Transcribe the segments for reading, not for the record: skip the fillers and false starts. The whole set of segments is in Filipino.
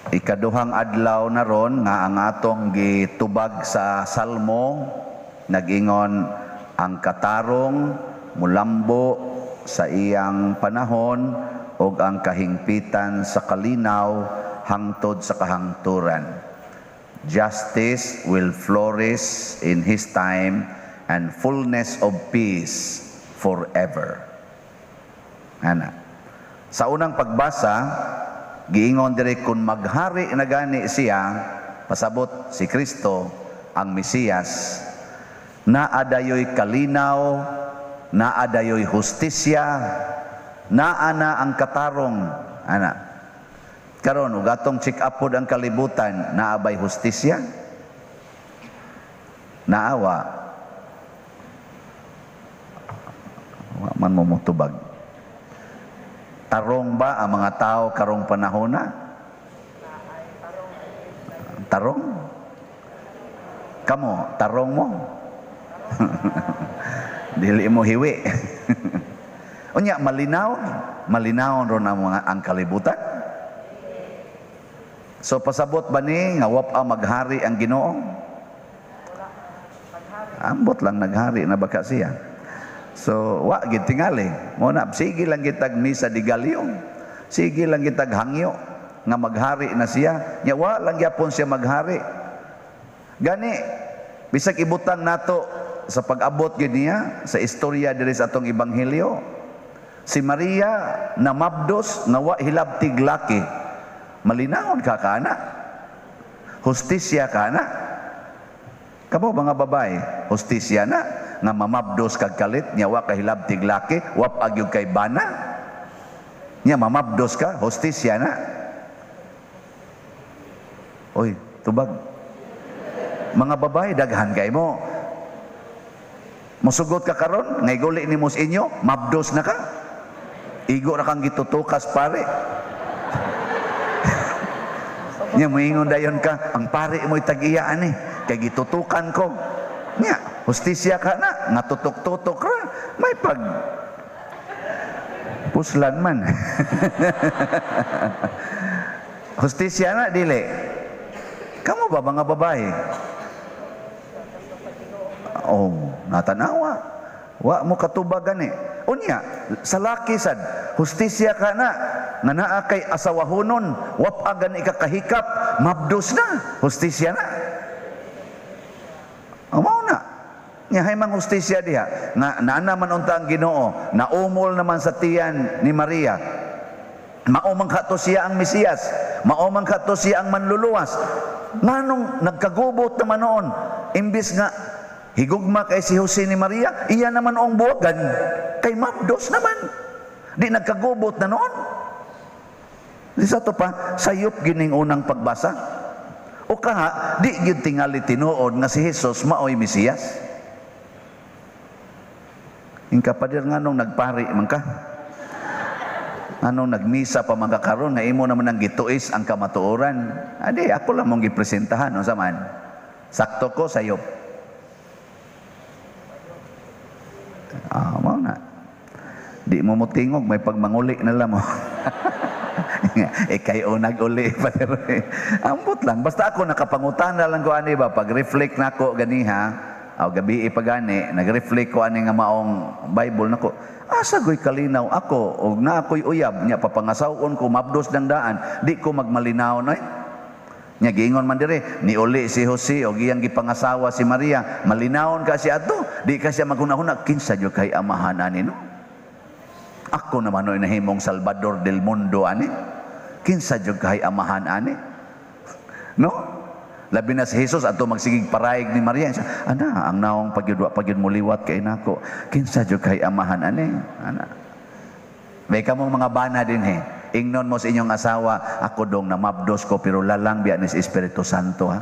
Ikaduhang adlaw na ron nga ang atong gitubag sa Salmo nagingon ang katarong mulambo sa iyang panahon ug ang kahingpitan sa kalinaw hangtod sa kahangturan. Justice will flourish in his time and fullness of peace forever. Ana. Sa unang pagbasa, giingon dire kung maghari na gani siya, pasabot si Kristo ang Mesiyas, naadayoy kalinaw, naadayoy hustisya, naana ang katarong. Ana. Karon ug atong check up pod ang kalibutan, naabay hustisya? Naawa. Wa man mo motubag. Tarong ba ang mga tao karong panahon na? Tarong? Kamo, tarong mo? Dili mo hiwi. Unya, malinaw? Malinaw ron ang kalibutan? So, pasabot ba ni nga wapa maghari ang Ginoo? Ambot lang naghari na baka siya. So, wa gid tingali. Mo na sige lang kitag misa di galyo. Sige lang kitag hangyo nga maghari na siya. Nya wa lang gyapon siya maghari. Gani bisag ibutang nato sa pag-abot gid niya sa istorya diri sa atong ebanghelyo. Si Maria na mabdos nga wa hilabtig laki. Malinawon ka kana. Hustisya kana. Kamo mga babae, hustisya na nga mamabdos kag kalit nya wa kahilabtig laki, wa pagyud kay bana. Nya mamabdos ka, hustisya na. Oy, tubag. Mga babae daghan kay mo. Musugot ka karon, ngay guli ni mos inyo, mabdos na ka. Igo ra kang gitutukas pare. Nya moingon dayon ka, ang pare mo tag-iyaan ni, kay gitutukan ko. Nya, hustisya ka na, nga tutok-tutok ra, may pag puslan man. Hustisya na, dili. Kamu ba mga babae? Oh, natanawa. Wa mo katubagan eh. Unya, sa laki sad, hustisya ka na, nga naa kay asawahonon, wapagan ikakahikap, mabdos na, hustisya na. Mao na. Nya hay mang hustisya diha nga naana man unta ang Ginoo, naumol naman sa tiyan ni Maria. Mao man kato siya ang Mesiyas, mao man kato siya ang manluluwas. Nganong nagkagubot naman noon, imbis nga higugma kay si Jose ni Maria, iya naman ang buwagan kay mabdos naman. Di nagkagubot na noon. Di sa to pa sayop gining unang pagbasa. O kaha, di gyud tingali tinuod nga si Jesus maoy Mesiyas. Ingka padir nganong nagpari man ka. Anong nagmisa pa man ka karon na imo naman ang gituis ang kamatuoran. Adi ako lang mong gipresentahan unsa man. Sakto ko sayop. Mao na. Di mo mutingog may pagmanguli na lang mo. Kay unag uli pa ambot lang basta ako nakapangutan na lang ko ani ba pag reflect nako ganiha aw gabi ipagani nag-reflect ko ani nga maong Bible nako asa goy kalinaw ako og na ako'y uyab nya papangasawon ko mabdos dang daan di ko magmalinaw noy nya giingon man dire ni uli si Jose og iyang gipangasawa si Maria malinawon ka siya ato di ka siya maghunahuna kinsa jud kay amahan ani no. Ako naman noy nahimong Salvador del Mundo ani. Kinsa jud kay amahan ani? No? Labi na si Jesus ato magsigig paraig ni Maria. Ana, ang naong pagyud muliwat kay nako. Kinsa jud kay amahan ani? Ana. May kamong mga bana din he. Ingnon mo sa inyong asawa, ako dong namabdos ko pero lalang biya ni Espiritu Santo ha.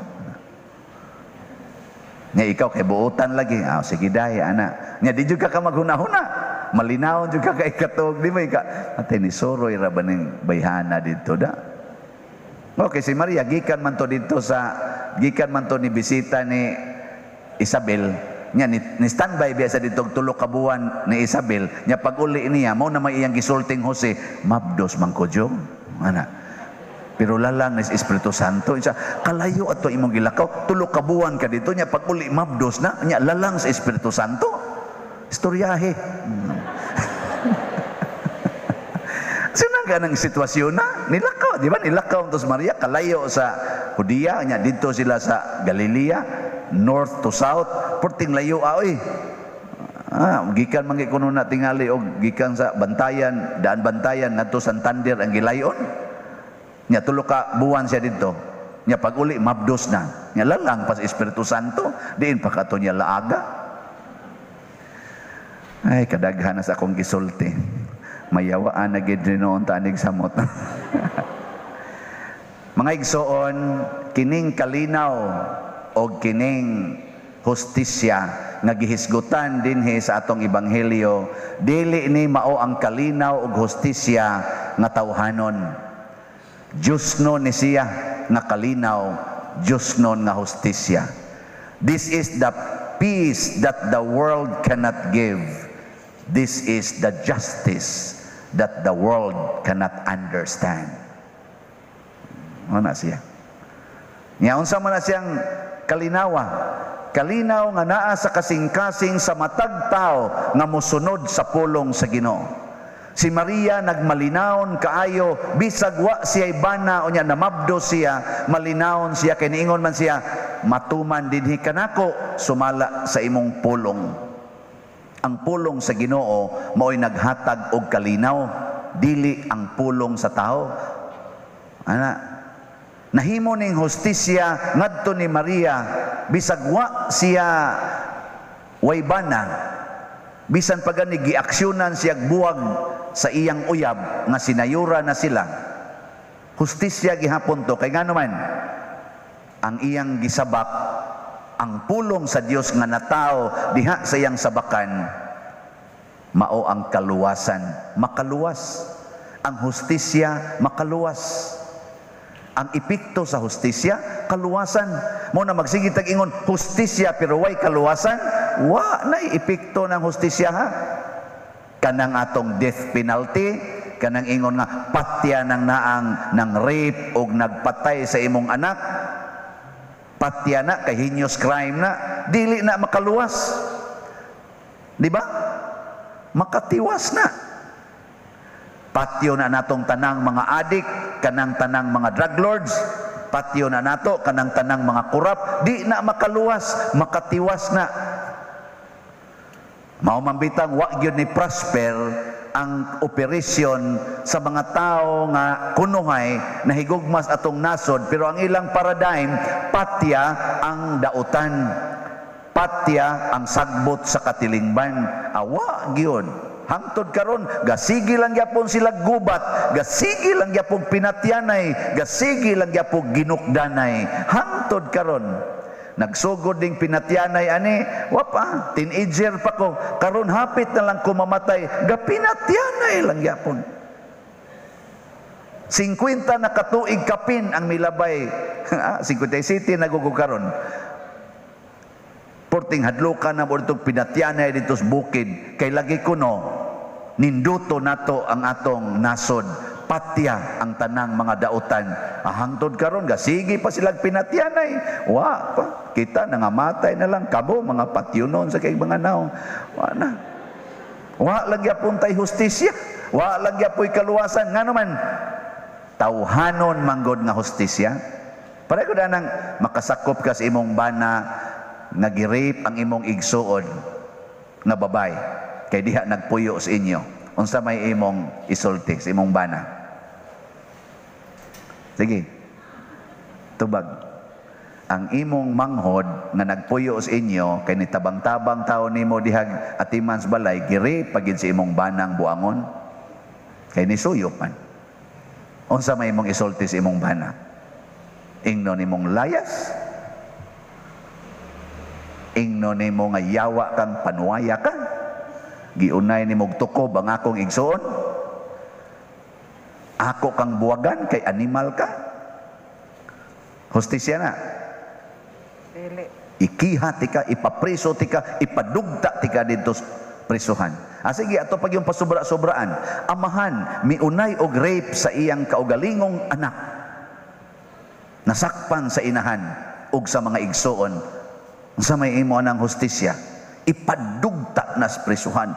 Nya ikaw kay buutan lagi. Sige dahi ana. Nya di jud ka maghuna-huna. Malinaw jud ka kay katog di may ka. Atay ni soroy ra ba ning bayhana didto da. Okay, si Maria gikan man to didto gikan man to ni bisita ni Isabel. Nya ni standby biya sa didto tulo ka buwan ni Isabel. Nya pag uli niya mao na may iyang gisulting Jose, mabdos man ko jo. Ana. Pero lalang ni Espiritu Santo siya, kalayo ato imong gilakaw, tulo ka buwan ka dito nya, pag uli mabdos na nya lalang sa Espiritu Santo. Istoryahe. Sino nga ng sitwasyon na nilakaw, di ba? Nilakaw to sa Maria, kalayo sa Judea nya, dito sila sa Galilea, north to south, porting layo aoy. Gikan mangi kuno na tingali og gikan sa Bantayan, daan Bantayan ngadto Santander ang gilayon. Nya tulo ka buwan siya dito. Nya pag uli mabdos na. Nya lalang pa sa Espiritu Santo, diin pa kato niya laaga. Ay kadaghan na sa akong gisulti. Mayawaan na gid noon tanig samot. Mga igsoon, kining kalinaw o kining hustisya nga gihisgutan dinhi sa atong ebanghelyo, dili ni mao ang kalinaw ug hustisya nga tawhanon. Diyos nun ni siya nga kalinaw, Diyos nun nga hustisya. This is the peace that the world cannot give. This is the justice that the world cannot understand. Ano siya? Ngayon sa man siyang kalinawa. Kalinaw nga naa sa kasing-kasing sa matag tao nga mosunod sa pulong sa Ginoo. Si Maria nagmalinawon kaayo, bisag wa siya ibana o niya namabdo siya, malinawon siya kay niingon man siya, matuman dinhi kanako sumala sa imong pulong. Ang pulong sa Ginoo mao'y naghatag og kalinaw, dili ang pulong sa tao. Nahimo ning hustisya ngadto ni Maria, bisag wa siya waybana, bisan pa gani giaksyonan siya buwag sa iyang uyab nga sinayura na sila. Hustisya gihapon to kay ngano man ang iyang gisabak, ang pulong sa Dios nga natao diha sa iyang sabakan, mao ang kaluwasan, makaluwas. Ang hustisya makaluwas. Ang epekto sa hustisya, kaluwasan. Mo na magsige tag ingon hustisya pero way kaluwasan, wa nay epekto ng hustisya ha. Kanang atong death penalty, kanang ingon nga patya ng naang ng rape og nagpatay sa imong anak, patya na kay heinous crime na, dili na makaluwas. Di ba? Makatiwas na. Patyo na natong tanang mga adik, kanang tanang mga drug lords, patyo na nato kanang tanang mga kurap, di na makaluwas, makatiwas na. Mao man bitang wa gyud ni prosper ang operasyon sa mga tao nga kunuhay na higugmas atong nasod, pero ang ilang paradigm, patya ang dautan, patya ang sagbot sa katilingban. Awa gyud. Hangtod karon gasigi lang gyapon sila gubat, gasigi lang gyapon pinatyanay, gasigi lang gyapon ginukdanay. Hangtod karon nagsugod ding pinatyanay ani, wapa teenager pa ko, karon hapit na lang ko mamatay, gapinatyanay lang gyapon. 50 na katuig kapin ang milabay. 57 nagugog karon. Porting hadlukan na mo itong pinatyanay dito sa bukid, kay lagi kuno ninduto nato ang atong nasod, patya ang tanang mga dautan. Hangtod karon gasigi pa silang pinatyanay, wa pa kita nangamatay na lang kabo mga patyunon sa kay mga naong. Wa na, wa lang gyapon tay hustisya, wa lang gyapoy kaluwasan. Ngano man tawhanon manggod nga hustisya, pareho da nang makasakop ka sa imong bana nagirape ang imong igsuon nga babay, kay diha nagpuyo sa inyo, unsa may imong isulti sa imong bana? Sige, tubag. Ang imong manghod nga nagpuyo sa inyo, kay nitabang-tabang tao nimo dihag atiman sa balay, girape pagid sa imong banang buangon, kay nisuyop man. Unsa may imong isulti sa imong bana? Ingnon imong layas, ingno nimo nga yawa kang panuwaya ka, giunay nimo tukob ang akong igsoon, ako kang buwagan kay animal ka. Hustisya na. Dili. Ikiha tika, ipapriso tika, ipadugta tika dito prisuhan. Sige, ato pag yung pasobra-sobraan, amahan miunay og rape sa iyang kaugalingong anak, nasakpan sa inahan ug sa mga igsoon, sa may imo anang hustisya, ipadugta na sa prisuhan.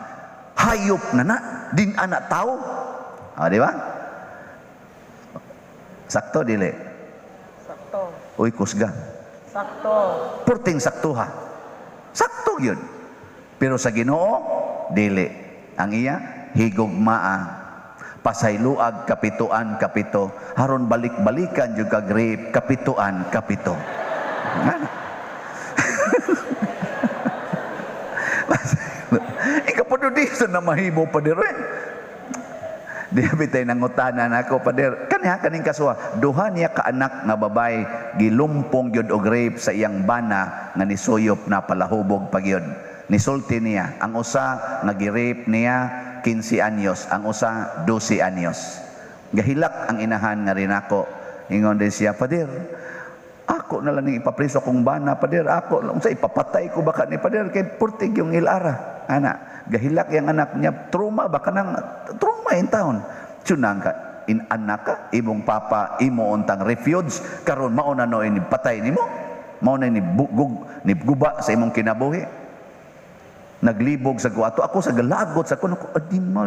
Hayop na din anak tao. Di ba? Sakto dili. Sakto. Uy kusga. Sakto. Purting saktuha. Sakto yun. Pero sa Ginoo, dili. Ang iya, higugmaa. Pasayluag, kapituan, kapito. Haron balik-balikan yung kag-rape, kapituan, kapito. Ikaw pa doon dito na mahimo pa din rin. Di bitay nangutanan ako pader kaniha kaning kasuha duha niya ka anak nga babay gilumpong gyud og rape sa iyang bana nga nisuyop na palahubog pagyud. Nisulti niya ang usa nga gi-rape niya 15 anyos, ang usa 12 anyos. Gahilak ang inahan nga rin ako. Ingon din siya, pader, ako na lang ning ipapriso kong bana, pader, ako sa ipapatay ko baka ni pader kay purtig yung ilara. Ana, gahilak yung anak niya, trauma baka nang trauma in town. Tsunang ka, in anak ka, imong papa, imo untang refuge, karon mao na no ini patay nimo. Mao na ni guba sa imong kinabuhi. Naglibog sa kuwato, ako sa galagot sa kuno ko, adimal.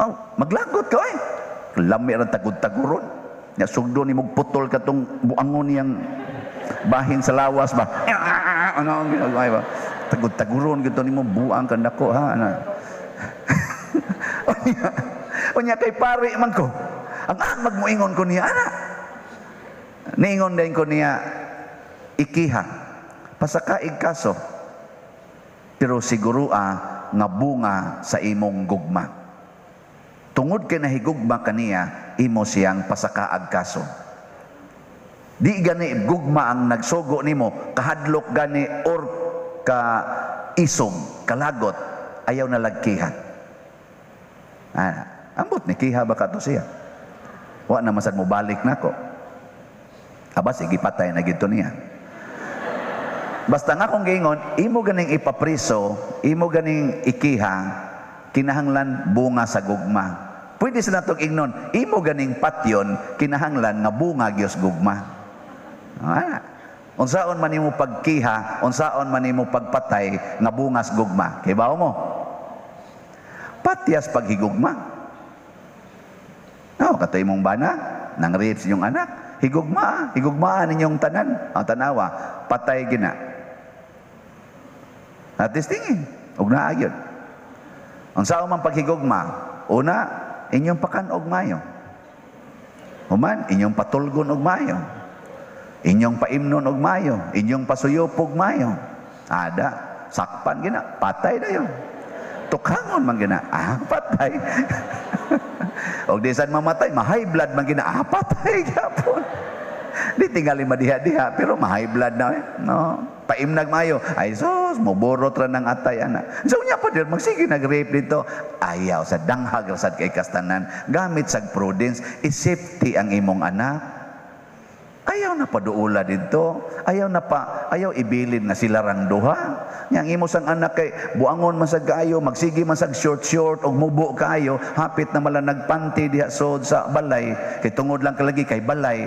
Oh, maglagot ka eh. Lami ran tagud-taguron. Nya sugdo ni mog putol katong buangon niyang bahin sa lawas ba. Ano ang ginagawa ba? Tagud-taguron gito nimo buang kan dako ha ana. Onya kay pare man ko. Ang amag mo ingon ko niya ana. Niingon din ko niya ikiha. Pasakaig kaso. Pero siguro nga bunga sa imong gugma. Tungod kay nahigugma kaniya, imo siyang pasakaag kaso. Di gani gugma ang nagsugo nimo, kahadlok gani or ka isong, kalagot, ayaw na lagkihan. Ambot ni kiha ba ka to siya? Wa na masad mo balik nako. Aba sige patay na gito niya. Basta nga kung gingon, imo ganing ipapriso, imo ganing ikiha, kinahanglan bunga sa gugma. Pwede sila itong ignon, imo ganing patyon, kinahanglan nga bunga gyos gugma. Unsaon man imo pagkiha, unsaon man imo pagpatay, nga bungas gugma. Kay bao mo? Patyas paghigugma. Katay mong bana, nang rape sa inyong anak, higugmaan ninyong tanan. Ang tanawa, patay gina. Natis tingin, ug naa gyud. Ang sao man paghigugma, una inyong pakanog mayo. Human inyong patulgon og mayo. Inyong paimnon og mayo, inyong pasuyopog mayo. Ada sakpan gina, patay dayon. Tukhangon man gina, patay. Og di sad mamatay, ma-high blood man gina, patay gyapon. Di tingali madiha-diha pero ma-high blood na no. Paimnag mayo, ay sus, muborot ra ng atay ana. So nya pa dir magsige nag-rape dito. Ayaw sa danghag sad kay kastanan. Gamit sa prudence, i-safety ang imong anak. Ayaw na paduula dito. Ayaw ibilin na sila rang duha. Yang imo sang anak kay buangon man sa kaayo, magsige man sa short og mubo kaayo, hapit na mala nagpanti diha sod sa balay. Kay tungod lang kalagi kay balay.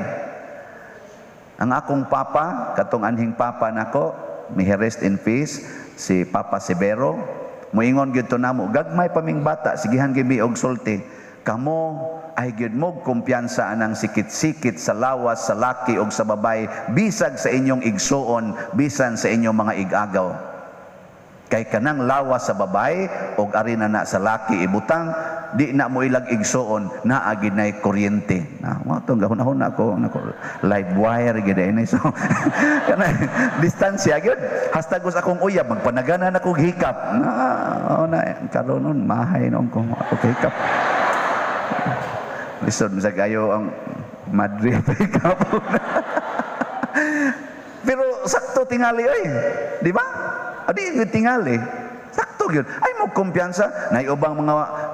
Ang akong papa, katong anhing papa nako, may rest in peace, si Papa Severo, muingon gyud to namo, gagmay paming bata, sigihan gibi og sulti. Kamo ay gyud mo kumpiyansa anang sikit-sikit sa lawas, sa laki og sa babay, bisag sa inyong igsuon, bisan sa inyong mga igagaw. Kay kanang lawas sa babay og arina na sa laki ibutang, di na mo ilag igsuon na aginay kuryente. Mo to gahon-hon ako live wire gid ay so. Kana distansya gyud. Hasta gus akong uyab magpanagana na kog hikap. Karon nun mahay noon ko ako hikap. Lisod sa kayo ang Madrid hikap. Pero sakto tingali oy. Di ba? Adi yung tingali. Sakto yun. Ay mo kumpiyansa. Na ubang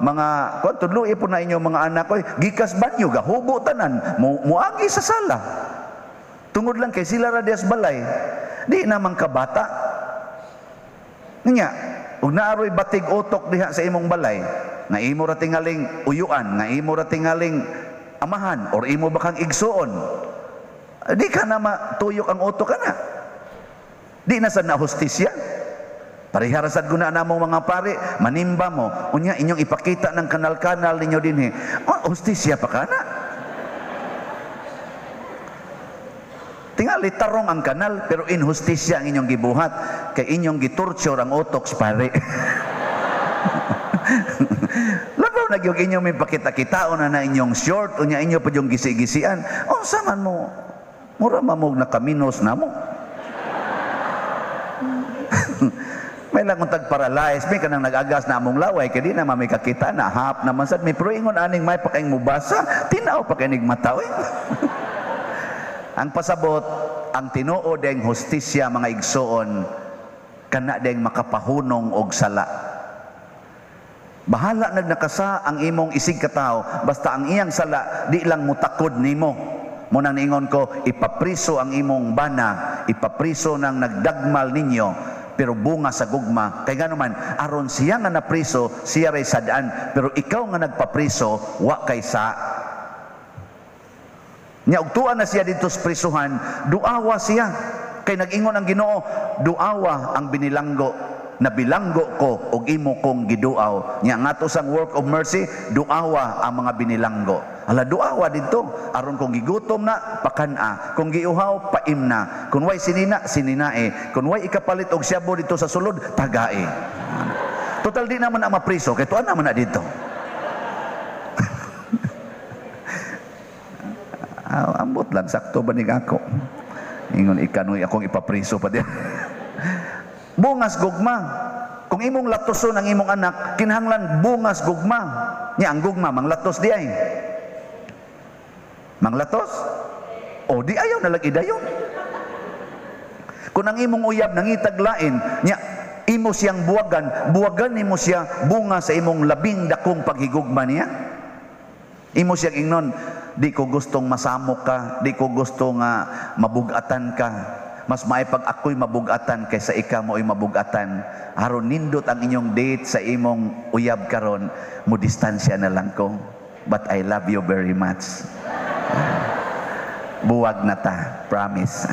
mga tudlo po na inyo mga anak ko. Gikas banyo, gahubo tanan. Muagi sa sala. Tungod lang kay sila radias balay. Di naman kabata. Nga, ug naaroy batig utok diha sa imong balay. Nga imo ra tingaling uyuan. Nga imo ra tingaling amahan or imo ba kang igsuon, di ka na matuyok ang utok ka na. Di na sad na hustisya. Pariharasad guna na mo mga pare, manimba mo, unya inyong ipakita ng kanal-kanal ninyo din hustisya pa ka na. Tingali tarong ang kanal, pero inhustisya ang inyong gibuhat, kay inyong gitorture ang utok pare. Labaw na yung inyong may pakita-kitaon na inyong short, unya inyo pa yung gisi-gisian, saman mo, mura mamog na kaminos na mo. May lang kung tag-paralyze, may kanang nag-agas na among laway, kaya di na may kakita na, hap naman sad, may proingon aning may pakaing mubasa, tinaw pakainig mataw Ang pasabot, ang tinuod ang hustisya mga igsoon, kana deng makapahunong og sala. Bahala nagnakasa ang imong isig katao, basta ang iyang sala, di lang mutakod nimo. Munang niingon ko, ipapriso ang imong bana, ipapriso ng nagdagmal ninyo, pero bunga sa gugma. Kay ganuman, aron siya nga napriso, siya ray sadaan, pero ikaw nga nagpapriso, wa kay sa. Nya ugtuan na siya dito sa prisuhan, duawa siya. Kay nag-ingon ang Ginoo, duawa ang binilanggo, na bilanggo ko og imo kong giduaw. Nya ngato sang work of mercy, duawa ang mga binilanggo. Hala duawa dito, aron kung gigutom na pakana, kung giuhaw paimna, kung way sinina sininae, kung way ikapalit og syabo dito sa sulod tagae. Total di naman na mapriso, kay tuan naman na dito. Ambot lang, sakto ba ni ako? Ingon ikanoy akong ipapriso pa din. Bungas gugma. Kung imong latoson ang imong anak, kinahanglan bungas gugma. Nya ang gugma manglatos di ay. Manglatos? O di ayaw na lagi dayon. Kung ang imong uyab nangitag lain, nya imo siyang buwagan nimo siya bunga sa imong labing dakong paghigugma niya. Imo siyang ingnon, di ko gustong masamok ka, di ko gusto nga mabugatan ka. Mas maipag ako'y mabugatan kaysa ikaw mo'y mabugatan. Aron nindot ang inyong date sa imong uyab karon, mo distansya na lang ko. But I love you very much. Buwag na ta, promise.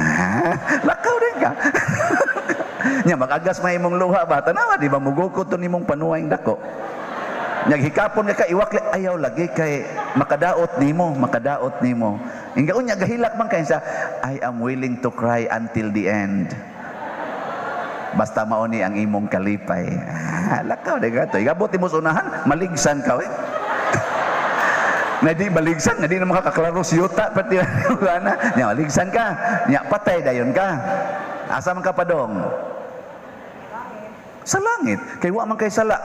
Lakaw din ka. Nya magagas may imong luha ba? Tanawa di ba mugukot to nimong panuwang dako. Naghikapon ka iwakli ayaw lagi kay makadaot nimo. Ingaon nya gahilak man kay sa I am willing to cry until the end. Basta mauni ang imong kalipay. Lakaw de gato. Igabot mo sa unahan, maligsan ka na di maligsan, na di na makakaklaro si yuta pati na. Nya maligsan ka, nya patay dayon ka. Asa man ka padong? Sa langit. Kay wa man kay sala.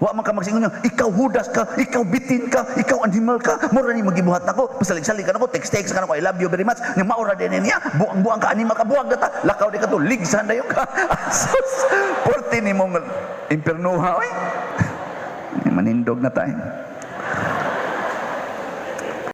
Wa man ka magsingon niya, ikaw hudas ka, ikaw bitin ka, ikaw animal ka, mura ni magibuhat nako, pasalig-salig ka nako, text ka nako, I love you very much, nga maura din niya, buang ka animal ka, buwag data, lakaw di ka to, ligsan dayon ka. Asos, porti ni mong impernuha, manindog na tayo.